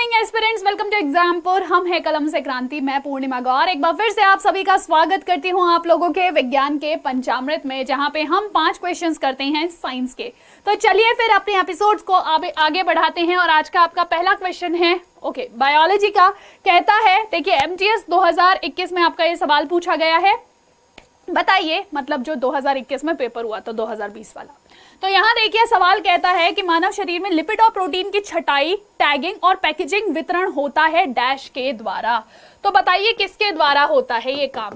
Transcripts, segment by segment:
Morning aspirants, welcome to Exampur. हम है कलम से क्रांति, मैं पूर्णिमा गौर। एक बार फिर से आप सभी का स्वागत करती हूँ आप लोगों के विज्ञान के पंचामृत में, जहाँ पे हम 5 क्वेश्चंस करते हैं साइंस के। तो चलिए फिर अपने एपिसोड्स को आगे बढ़ाते हैं और आज का आपका पहला क्वेश्चन है बायोलॉजी का। कहता है, देखिए एमटीएस 2021 में आपका ये सवाल पूछा गया है। बताइए, मतलब जो 2021 में पेपर हुआ था 2020 वाला। तो यहाँ देखिए सवाल कहता है कि मानव शरीर में लिपिड और प्रोटीन की छटाई, टैगिंग और पैकेजिंग वितरण होता है डैश के द्वारा। तो बताइए किसके द्वारा होता है ये काम।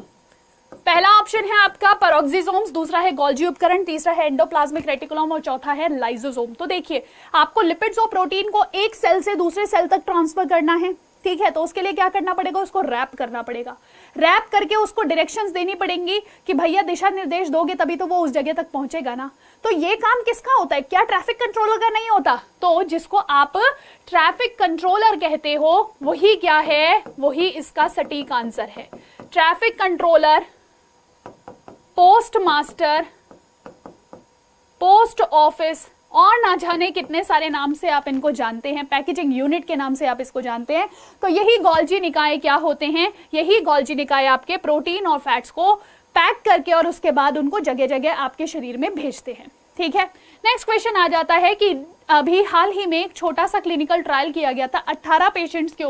पहला ऑप्शन है आपका पेरोक्सिसोम्स, दूसरा है गोल्जी उपकरण, तीसरा है एंडोप्लाज्मिक रेटिकुलम और चौथा है लाइसोसोम। तो देखिए आपको लिपिड्स और प्रोटीन को एक सेल से दूसरे सेल तक ट्रांसफर करना है, ठीक है। तो उसके लिए क्या करना पड़ेगा, उसको रैप करना पड़ेगा। रैप करके उसको डायरेक्शंस देनी पड़ेंगी कि भैया दिशा निर्देश दोगे तभी तो वो उस जगह तक पहुंचेगा ना। तो ये काम किसका होता है, क्या ट्रैफिक कंट्रोलर का नहीं होता? तो जिसको आप ट्रैफिक कंट्रोलर कहते हो वही क्या है, वही इसका सटीक आंसर है। Traffic controller, post master, post office और ना जाने कितने सारे नाम से आप इनको जानते हैं, पैकेजिंग यूनिट के नाम से आप इसको जानते हैं। तो यही गोल्जी निकाय क्या होते हैं, यही गोल्जी निकाय आपके प्रोटीन और फैट्स को पैक करके और उसके बाद उनको जगह जगह आपके शरीर में भेजते हैं, ठीक है। नेक्स्ट क्वेश्चन आ जाता है कि अभी हाल ही में एक छोटा सा क्लिनिकल ट्रायल किया गया था 18 पेशेंट्स के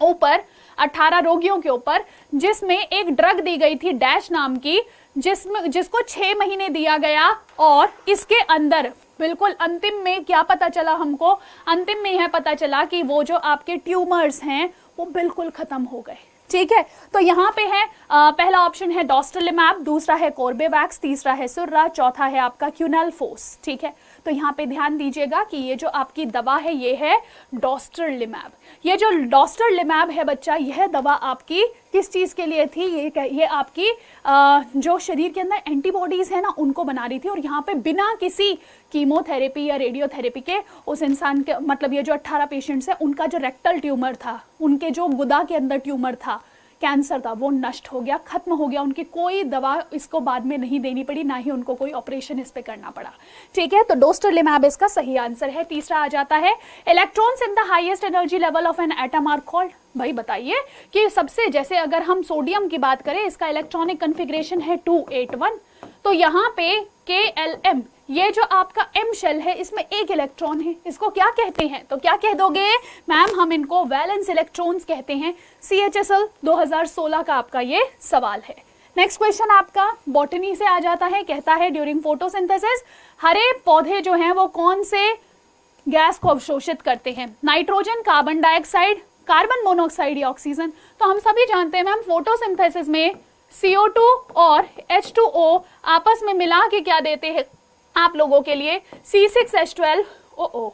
ऊपर 18 रोगियों के ऊपर, जिसमें एक ड्रग दी गई थी डैश नाम की, जिसको 6 महीने दिया गया और इसके अंदर बिल्कुल अंतिम में क्या पता चला हमको, अंतिम में यह पता चला कि वो जो आपके ट्यूमर्स हैं वो बिल्कुल खत्म हो गए, ठीक है। तो यहाँ पे है पहला ऑप्शन है डोस्टरलिमैब, दूसरा है कोर्बेवैक्स, तीसरा है सुर्रा, चौथा है आपका क्यूनेलफोस, ठीक है। तो यहाँ पे ध्यान दीजिएगा कि ये जो आपकी दवा है ये है डोस्टरलिमैब। ये जो डोस्टरलिमैब है बच्चा, यह दवा आपकी किस चीज के लिए थी, ये आपकी जो शरीर के अंदर एंटीबॉडीज है ना उनको बना रही थी। और यहाँ पे बिना किसी कीमोथेरेपी या रेडियोथेरेपी के उस इंसान के, मतलब ये जो 18 पेशेंट्स है उनका जो रेक्टल ट्यूमर था, उनके जो गुदा के अंदर ट्यूमर था, कैंसर था, वो नष्ट हो गया, खत्म हो गया। उनकी कोई दवा इसको बाद में नहीं देनी पड़ी, ना ही उनको कोई ऑपरेशन इस पे करना पड़ा, ठीक है। तो डोस्टरलिमैब इसका सही आंसर है। तीसरा आ जाता है electrons in the highest energy level of an atom are called. भाई बताइए कि सबसे, जैसे अगर हम सोडियम की बात करें, इसका इलेक्ट्रॉनिक कन्फिग्रेशन है 281। तो यहाँ पे KLM, ये जो आपका M शेल है इसमें एक इलेक्ट्रॉन है, इसको क्या कहते हैं? तो क्या कह दोगे मैम, हम इनको वैलेंस इलेक्ट्रॉन्स कहते हैं। CHSL 2016 का आपका ये सवाल है। नेक्स्ट क्वेश्चन आपका बॉटनी से आ जाता है। कहता है ड्यूरिंग फोटोसिंथेसिस हरे पौधे जो हैं वो कौन से गैस को अवशोषित करते हैं? Nitrogen, carbon dioxide, carbon monoxide या ऑक्सीजन? तो हम सभी जानते हैं मैम फोटोसिंथेसिस में CO2 और H2O आपस में मिला के क्या देते हैं आप लोगों के लिए? C6H12O।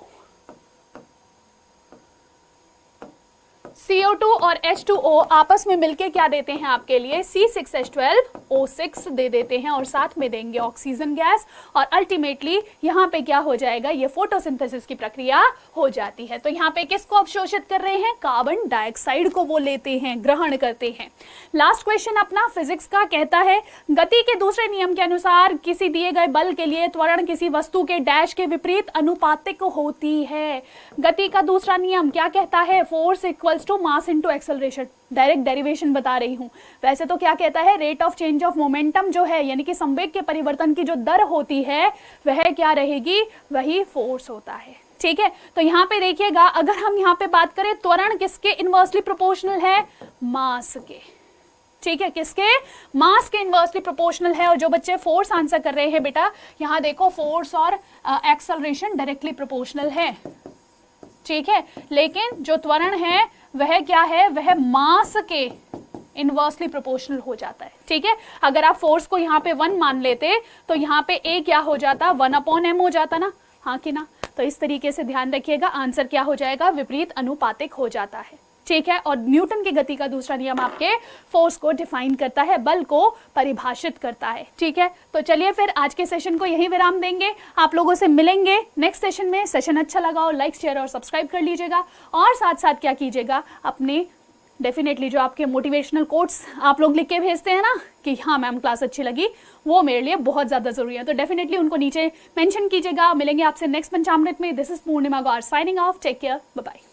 CO2 और H2O आपस में मिलके क्या देते हैं आपके लिए? C6H12O6 दे देते हैं और साथ में देंगे ऑक्सीजन गैस। और अल्टीमेटली यहाँ पे क्या हो जाएगा, ये फोटोसिंथेसिस की प्रक्रिया हो जाती है। तो यहाँ पे किसको अवशोषित कर रहे हैं? कार्बन डाइऑक्साइड को वो लेते हैं, ग्रहण करते हैं। लास्ट क्वेश्चन अपना फिजिक्स का कहता है गति के दूसरे नियम के अनुसार किसी दिए गए बल के लिए त्वरण किसी वस्तु के डैश के विपरीत अनुपातिक होती है। गति का दूसरा नियम क्या कहता है? Force equals to mass into acceleration. Direct derivation बता रही हूं। वैसे तो क्या कहता है, rate of change of momentum जो है, यानी कि संवेग के परिवर्तन की जो दर होती है वह क्या रहेगी? वही फोर्स होता है, ठीक है। तो यहाँ पे देखिएगा, अगर हम यहाँ पे बात करें त्वरण किसके इनवर्सली प्रोपोर्शनल है? मास के, ठीक है। किसके? मास के इनवर्सली प्रोपोर्शनल है। और जो बच्चे फोर्स आंसर कर रहे हैं बेटा, यहाँ देखो फोर्स और एक्सेलरेशन डायरेक्टली प्रोपोर्शनल है, ठीक है। लेकिन जो त्वरण है वह क्या है? वह मास के इनवर्सली प्रोपोर्शनल हो जाता है, ठीक है। अगर आप फोर्स को यहाँ पे 1 मान लेते तो यहाँ पे A क्या हो जाता? 1/m हो जाता ना, हाँ कि ना? तो इस तरीके से ध्यान रखिएगा, आंसर क्या हो जाएगा? विपरीत अनुपातिक हो जाता है, ठीक है। और न्यूटन की गति का दूसरा नियम आपके फोर्स को डिफाइन करता है, बल को परिभाषित करता है, ठीक है। तो चलिए फिर आज के सेशन को यहीं विराम देंगे, आप लोगों से मिलेंगे नेक्स्ट सेशन में। सेशन अच्छा लगा हो लाइक, शेयर और सब्सक्राइब कर लीजिएगा। और साथ साथ क्या कीजिएगा, अपने डेफिनेटली जो आपके मोटिवेशनल कोट्स आप लोग लिख के भेजते हैं ना कि हाँ मैम क्लास अच्छी लगी, वो मेरे लिए बहुत ज्यादा जरूरी है। तो डेफिनेटली उनको नीचे मेंशन कीजिएगा। मिलेंगे आपसे नेक्स्ट पंचामृत में। This is Purnima Gaur signing off. Take care, bye bye.